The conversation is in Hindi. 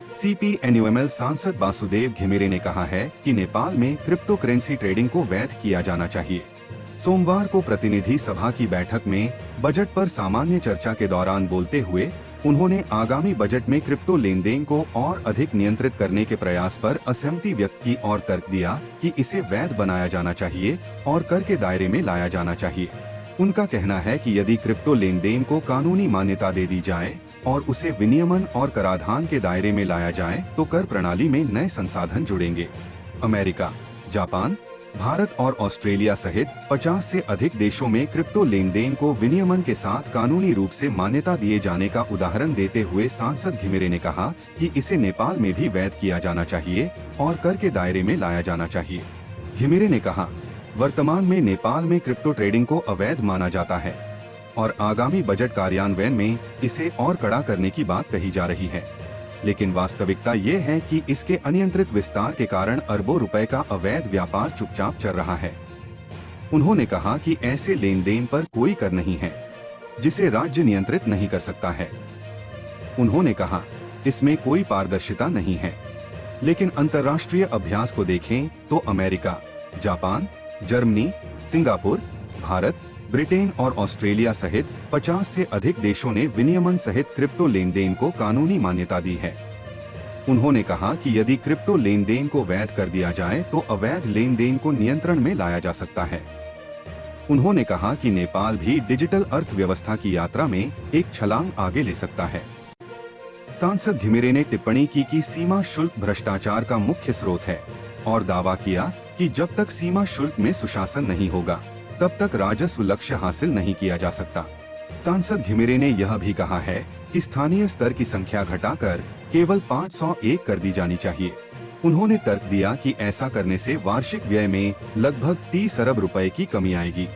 CPNUML सांसद वासुदेव घिमिरे ने कहा है कि नेपाल में क्रिप्टो करेंसी ट्रेडिंग को वैध किया जाना चाहिए। सोमवार को प्रतिनिधि सभा की बैठक में बजट पर सामान्य चर्चा के दौरान बोलते हुए उन्होंने आगामी बजट में क्रिप्टो लेन देन को और अधिक नियंत्रित करने के प्रयास पर असहमति व्यक्त की और तर्क दिया कि इसे वैध बनाया जाना चाहिए और कर के दायरे में लाया जाना चाहिए। उनका कहना है कि यदि क्रिप्टो लेन देन को कानूनी मान्यता दे दी जाए और उसे विनियमन और कराधान के दायरे में लाया जाए तो कर प्रणाली में नए संसाधन जुड़ेंगे। अमेरिका, जापान, भारत और ऑस्ट्रेलिया सहित 50 से अधिक देशों में क्रिप्टो लेन देन को विनियमन के साथ कानूनी रूप से मान्यता दिए जाने का उदाहरण देते हुए सांसद घिमिरे ने कहा कि इसे नेपाल में भी वैध किया जाना चाहिए और कर के दायरे में लाया जाना चाहिए। घिमिरे ने कहा, वर्तमान में नेपाल में क्रिप्टो ट्रेडिंग को अवैध माना जाता है और आगामी बजट कार्यान्वयन में इसे और कड़ा करने की बात कही जा रही है, लेकिन वास्तविकता ये है कि इसके अनियंत्रित विस्तार के कारण अरबों रुपए का अवैध व्यापार चुपचाप चल रहा है। उन्होंने कहा कि ऐसे लेन देन पर कोई कर नहीं है जिसे राज्य नियंत्रित नहीं कर सकता है। उन्होंने कहा, इसमें कोई पारदर्शिता नहीं है, लेकिन अंतर्राष्ट्रीय अभ्यास को देखें तो America, Japan, Germany, Singapore, Bharat, Britain और ऑस्ट्रेलिया सहित 50 से अधिक देशों ने विनियमन सहित क्रिप्टो लेन देन को कानूनी मान्यता दी है। उन्होंने कहा कि यदि क्रिप्टो लेन देन को वैध कर दिया जाए तो अवैध लेन देन को नियंत्रण में लाया जा सकता है। उन्होंने कहा कि नेपाल भी डिजिटल अर्थव्यवस्था की यात्रा में एक छलांग आगे ले सकता है। सांसद घिमिरे ने टिप्पणी की कि सीमा शुल्क भ्रष्टाचार का मुख्य स्रोत है और दावा किया कि जब तक सीमा शुल्क में सुशासन नहीं होगा तब तक राजस्व लक्ष्य हासिल नहीं किया जा सकता। सांसद घिमिरे ने यह भी कहा है कि स्थानीय स्तर की संख्या घटाकर केवल 501 कर दी जानी चाहिए। उन्होंने तर्क दिया कि ऐसा करने से वार्षिक व्यय में लगभग 30 अरब रुपए की कमी आएगी।